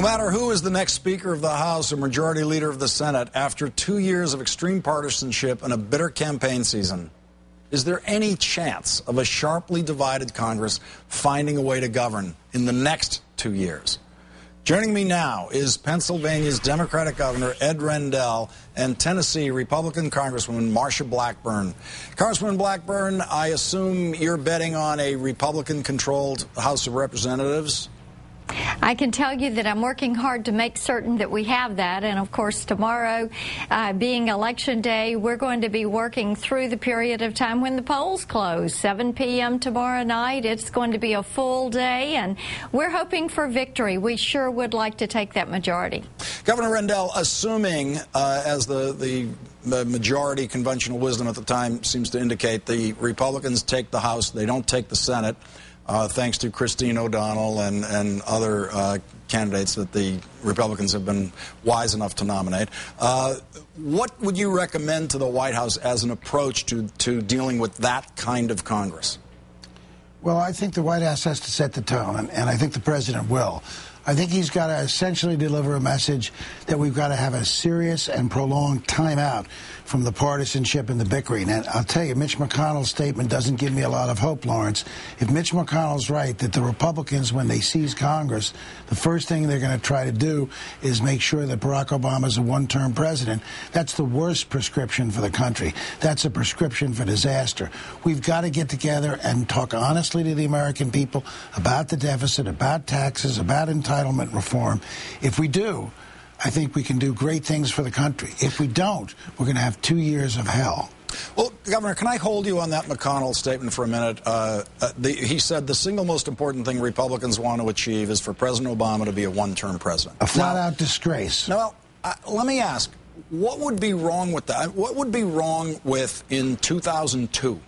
No matter who is the next Speaker of the House or Majority Leader of the Senate, after 2 years of extreme partisanship and a bitter campaign season, is there any chance of a sharply divided Congress finding a way to govern in the next 2 years? Joining me now is Pennsylvania's Democratic Governor Ed Rendell and Tennessee Republican Congresswoman Marsha Blackburn. Congresswoman Blackburn, I assume you're betting on a Republican-controlled House of Representatives? I can tell you that I'm working hard to make certain that we have that. And, of course, tomorrow, being Election Day, we're going to be working through the period of time when the polls close. 7 p.m. tomorrow night. It's going to be a full day, and we're hoping for victory. We sure would like to take that majority. Governor Rendell, assuming, as the majority conventional wisdom at the time seems to indicate, the Republicans take the House, they don't take the Senate, thanks to Christine O'Donnell and other candidates that the Republicans have been wise enough to nominate. What would you recommend to the White House as an approach to dealing with that kind of Congress? Well, I think the White House has to set the tone, and I think the president will. I think he's got to essentially deliver a message that we've got to have a serious and prolonged timeout from the partisanship and the bickering. And I'll tell you, Mitch McConnell's statement doesn't give me a lot of hope, Lawrence. If Mitch McConnell's right that the Republicans, when they seize Congress, the first thing they're going to try to do is make sure that Barack Obama is a one-term president, that's the worst prescription for the country. That's a prescription for disaster. We've got to get together and talk honestly to the American people about the deficit, about taxes, about entitlement reform. If we do, I think we can do great things for the country. If we don't, we're going to have 2 years of hell. Well, Governor, can I hold you on that McConnell statement for a minute? He said the single most important thing Republicans want to achieve is for President Obama to be a one-term president. A flat-out disgrace. Now, let me ask, what would be wrong with that? What would be wrong with, in 2002,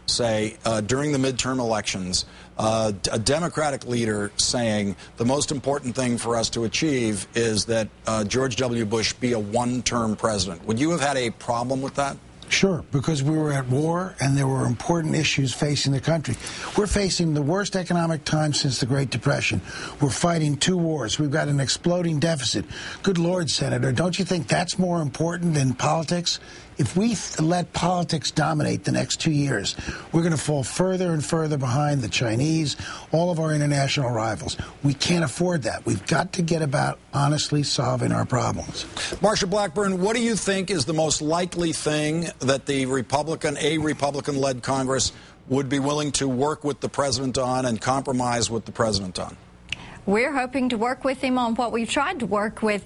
say, during the midterm elections, a Democratic leader saying the most important thing for us to achieve is that George W. Bush be a one-term president? Would you have had a problem with that? Sure, because we were at war and there were important issues facing the country. We're facing the worst economic time since the Great Depression. We're fighting 2 wars. We've got an exploding deficit. Good Lord, Senator, don't you think that's more important than politics? If we let politics dominate the next 2 years, we're going to fall further and further behind the Chinese, all of our international rivals. We can't afford that. We've got to get about honestly solving our problems. Marsha Blackburn, what do you think is the most likely thing that a Republican-led Congress would be willing to work with the president on and compromise with the president on? We're hoping to work with him on what we've tried to work with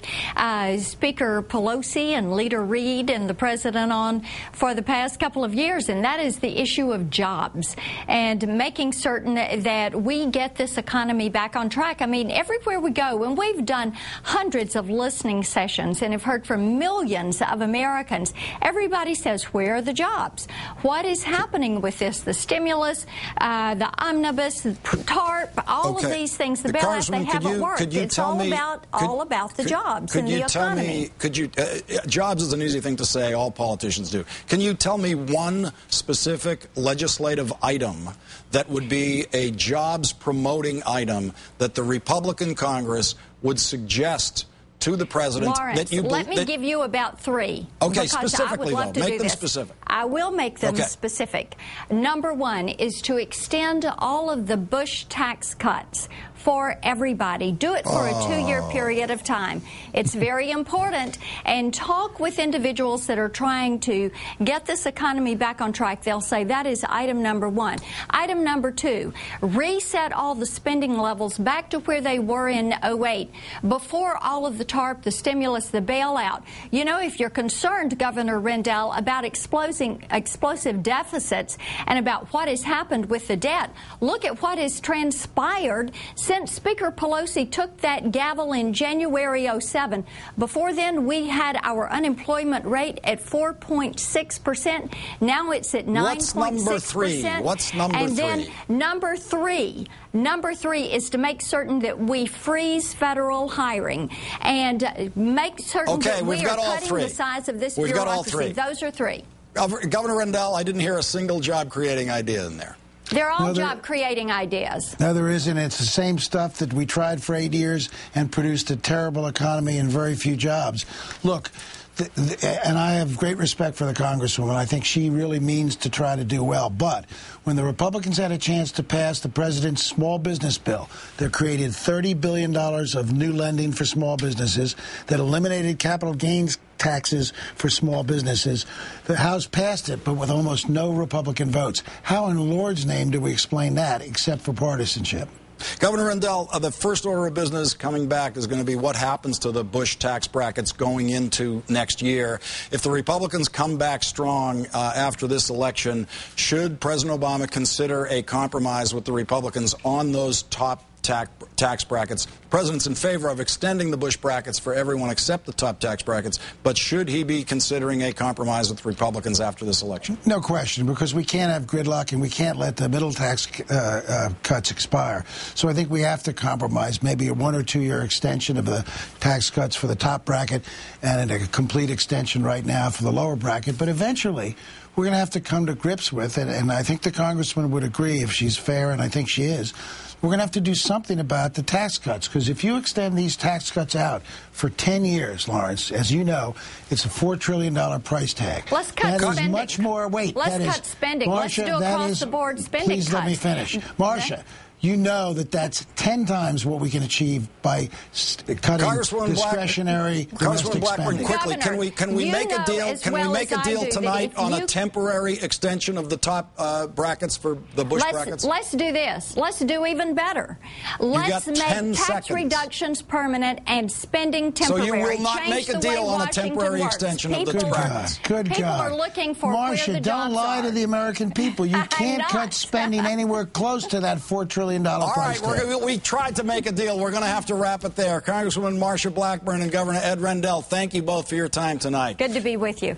Speaker Pelosi and Leader Reid and the president on for the past couple of years, and that is the issue of jobs and making certain that we get this economy back on track. I mean, everywhere we go, and we've done hundreds of listening sessions and have heard from millions of Americans, everybody says, where are the jobs? What is happening with this? The stimulus, the omnibus, the TARP, all of these things, the bailout. They haven't worked. It's all about the jobs and the economy. Jobs is an easy thing to say. All politicians do. Can you tell me one specific legislative item that would be a jobs-promoting item that the Republican Congress would suggest to the president? Lawrence, let me give you about 3. Okay, specifically, though. Make them specific. I will make them specific. Number 1 is to extend all of the Bush tax cuts for everybody. Do it for a 2-year period of time. It's very important. And talk with individuals that are trying to get this economy back on track. They'll say that is item number 1. Item number 2, reset all the spending levels back to where they were in 08, before all of the TARP, the stimulus, the bailout. You know, if you're concerned, Governor Rendell, about explosive deficits and about what has happened with the debt, look at what has transpired since Speaker Pelosi took that gavel in January 07. Before then, we had our unemployment rate at 4.6%. Now it's at 9.6%. What's number 3? What's number 3? And then number three is to make certain that we freeze federal hiring and make certain that we are cutting the size of this bureaucracy. Those are 3. Governor Rendell, I didn't hear a single job-creating idea in there. They're all job-creating ideas. No, there isn't. It's the same stuff that we tried for 8 years and produced a terrible economy and very few jobs. Look, and I have great respect for the Congresswoman. I think she really means to try to do well. But when the Republicans had a chance to pass the president's small business bill that created $30 billion of new lending for small businesses, that eliminated capital gains taxes for small businesses, the House passed it, but with almost no Republican votes. How in Lord's name do we explain that except for partisanship? Governor Rendell, the first order of business coming back is going to be what happens to the Bush tax brackets going into next year. If the Republicans come back strong after this election, should President Obama consider a compromise with the Republicans on those top tax brackets? The president's in favor of extending the Bush brackets for everyone except the top tax brackets, but should he be considering a compromise with Republicans after this election? No question, because we can't have gridlock and we can't let the middle tax cuts expire. So I think we have to compromise, maybe a 1 or 2 year extension of the tax cuts for the top bracket and a complete extension right now for the lower bracket. But eventually, we're going to have to come to grips with it, and I think the Congresswoman would agree if she's fair, and I think she is. We're going to have to do something about the tax cuts, because if you extend these tax cuts out for 10 years, Lawrence, as you know, it's a $4 trillion price tag. Let's cut spending. That is much more. Wait, let's that cut is, spending. Marcia, Let's do across-the-board spending please cuts. Let me finish. Marcia, you know that that's 10 times what we can achieve by cutting discretionary domestic spending. Quickly, Governor, can we make a deal? Can we make a deal tonight on a temporary extension of the top brackets for the Bush brackets? Let's do this. Let's do even better. Let's make tax reductions permanent and spending temporary. So you will not make a deal on a temporary extension of the brackets. Good God. People are looking for Marcia, where the jobs don't lie are. to the American people. You can't cut spending anywhere close to that $4 trillion price tag. We tried to make a deal. We're going to have to wrap it there. Congresswoman Marsha Blackburn and Governor Ed Rendell, thank you both for your time tonight. Good to be with you.